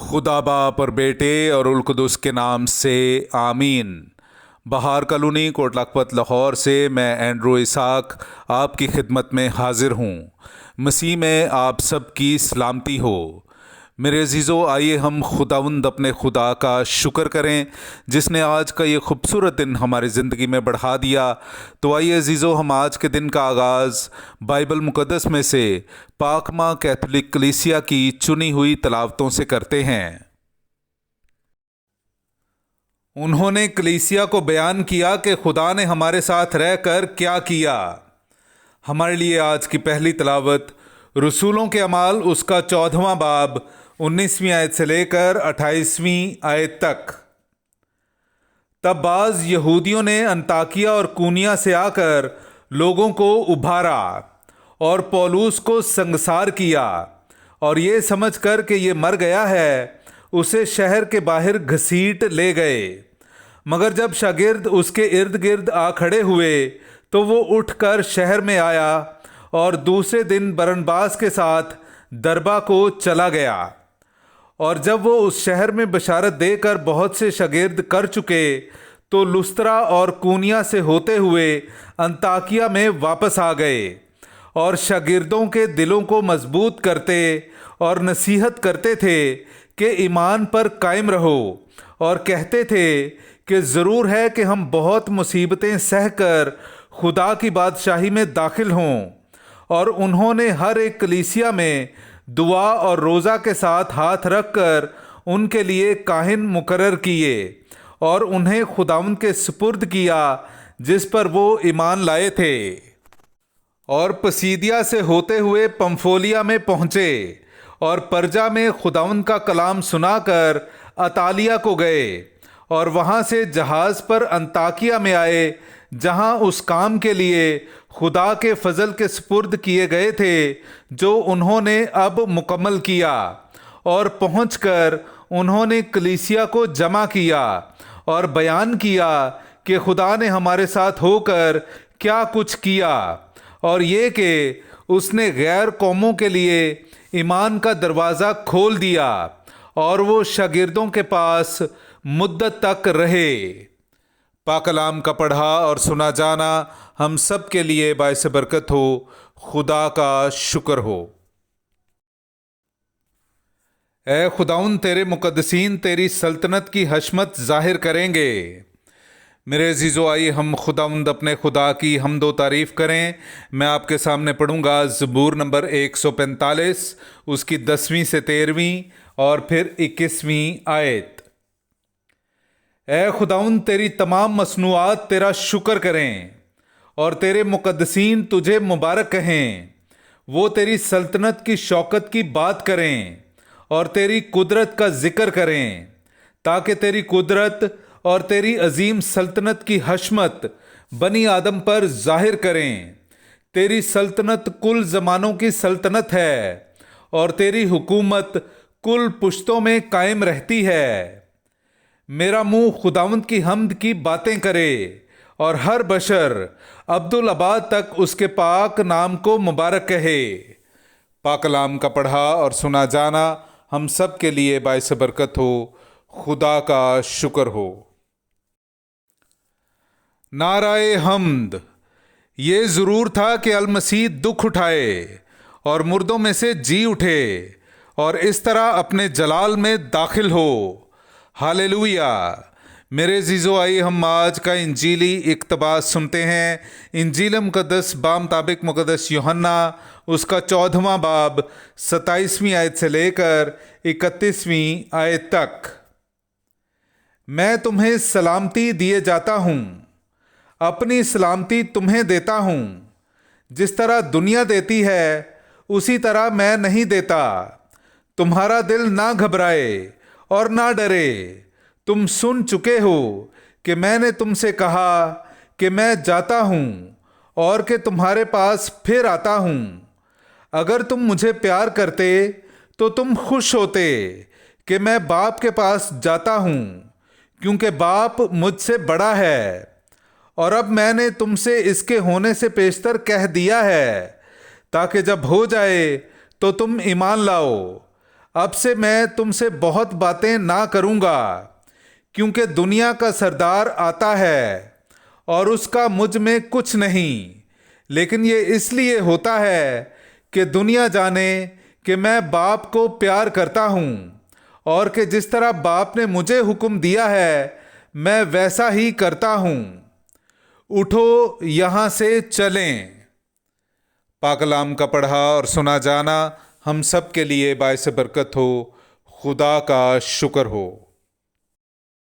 خدا باپ اور بیٹے اور القدس کے نام سے آمین۔ بہار کالونی، کوٹ لکھپت، لاہور سے میں اینڈرو اسحاق آپ کی خدمت میں حاضر ہوں۔ مسیح میں آپ سب کی سلامتی ہو۔ میرے عزیزو، آئیے ہم خداوند اپنے خدا کا شکر کریں جس نے آج کا یہ خوبصورت دن ہماری زندگی میں بڑھا دیا۔ تو آئیے عزیزو، ہم آج کے دن کا آغاز بائبل مقدس میں سے پاک ماں کیتھولک کلیسیا کی چنی ہوئی تلاوتوں سے کرتے ہیں۔ انہوں نے کلیسیا کو بیان کیا کہ خدا نے ہمارے ساتھ رہ کر کیا کیا۔ ہمارے لیے آج کی پہلی تلاوت رسولوں کے اعمال، اس کا 14واں باب، 19ویں آیت سے لے کر 28ویں آیت تک۔ تب بعض یہودیوں نے انطاکیہ اور کونیا سے آ کر لوگوں کو ابھارا اور پولوس کو سنگسار کیا، اور یہ سمجھ کر کہ یہ مر گیا ہے اسے شہر کے باہر گھسیٹ لے گئے۔ مگر جب شاگرد اس کے ارد گرد آ کھڑے ہوئے تو وہ اٹھ کر شہر میں آیا اور دوسرے دن برنباس کے ساتھ دربہ کو چلا گیا۔ اور جب وہ اس شہر میں بشارت دے کر بہت سے شاگرد کر چکے تو لسترا اور کونیا سے ہوتے ہوئے انطاکیہ میں واپس آ گئے، اور شاگردوں کے دلوں کو مضبوط کرتے اور نصیحت کرتے تھے کہ ایمان پر قائم رہو، اور کہتے تھے کہ ضرور ہے کہ ہم بہت مصیبتیں سہ کر خدا کی بادشاہی میں داخل ہوں۔ اور انہوں نے ہر ایک کلیسیا میں دعا اور روزہ کے ساتھ ہاتھ رکھ کر ان کے لیے کاہن مقرر کیے اور انہیں خداوند کے سپرد کیا جس پر وہ ایمان لائے تھے، اور پسیدیا سے ہوتے ہوئے پمفولیا میں پہنچے، اور پرجا میں خداوند کا کلام سنا کر اطالیہ کو گئے، اور وہاں سے جہاز پر انطاکیہ میں آئے جہاں اس کام کے لیے خدا کے فضل کے سپرد کیے گئے تھے جو انہوں نے اب مکمل کیا۔ اور پہنچ کر انہوں نے کلیسیا کو جمع کیا اور بیان کیا کہ خدا نے ہمارے ساتھ ہو کر کیا کچھ کیا، اور یہ کہ اس نے غیر قوموں کے لیے ایمان کا دروازہ کھول دیا، اور وہ شاگردوں کے پاس مدت تک رہے۔ پاک کلام کا پڑھا اور سنا جانا ہم سب کے لیے باعث برکت ہو۔ خدا کا شکر ہو۔ اے خداوند، تیرے مقدسین تیری سلطنت کی حشمت ظاہر کریں گے۔ میرے عزیزو، آئیے ہم خداوند اپنے خدا کی حمد و تعریف کریں۔ میں آپ کے سامنے پڑھوں گا زبور نمبر 145، اس کی 10ویں سے 13ویں اور پھر 21ویں آیت۔ اے خداوند، تیری تمام مصنوعات تیرا شکر کریں، اور تیرے مقدسین تجھے مبارک کہیں۔ وہ تیری سلطنت کی شوکت کی بات کریں اور تیری قدرت کا ذکر کریں، تاکہ تیری قدرت اور تیری عظیم سلطنت کی حشمت بنی آدم پر ظاہر کریں۔ تیری سلطنت کل زمانوں کی سلطنت ہے، اور تیری حکومت کل پشتوں میں قائم رہتی ہے۔ میرا منہ خداوند کی حمد کی باتیں کرے، اور ہر بشر عبدالآباد تک اس کے پاک نام کو مبارک کہے۔ پاک کلام کا پڑھا اور سنا جانا ہم سب کے لیے باعث برکت ہو۔ خدا کا شکر ہو۔ نعرہ حمد۔ یہ ضرور تھا کہ المسیح دکھ اٹھائے اور مردوں میں سے جی اٹھے، اور اس طرح اپنے جلال میں داخل ہو۔ ہاللویا۔ میرے عزیزو، آئیے ہم آج کا انجیلی اقتباس سنتے ہیں۔ انجیل مقدس بامطابق مقدس یوحنا، اس کا 14واں باب، 27ویں آیت سے لے کر 31ویں آیت تک۔ میں تمہیں سلامتی دیے جاتا ہوں، اپنی سلامتی تمہیں دیتا ہوں۔ جس طرح دنیا دیتی ہے اسی طرح میں نہیں دیتا۔ تمہارا دل نہ گھبرائے اور نہ ڈرے۔ تم سن چکے ہو کہ میں نے تم سے کہا کہ میں جاتا ہوں اور کہ تمہارے پاس پھر آتا ہوں۔ اگر تم مجھے پیار کرتے تو تم خوش ہوتے کہ میں باپ کے پاس جاتا ہوں، کیونکہ باپ مجھ سے بڑا ہے، اور اب میں نے تم سے اس کے ہونے سے پیشتر کہہ دیا ہے، تاکہ جب ہو جائے تو تم ایمان لاؤ۔ اب سے میں تم سے بہت باتیں نہ کروں گا، کیونکہ دنیا کا سردار آتا ہے اور اس کا مجھ میں کچھ نہیں، لیکن یہ اس لیے ہوتا ہے کہ دنیا جانے کہ میں باپ کو پیار کرتا ہوں، اور کہ جس طرح باپ نے مجھے حکم دیا ہے میں ویسا ہی کرتا ہوں۔ اٹھو یہاں سے چلیں۔ پاک کلام کا پڑھا اور سنا جانا ہم سب کے لیے باعث برکت ہو۔ خدا کا شکر ہو۔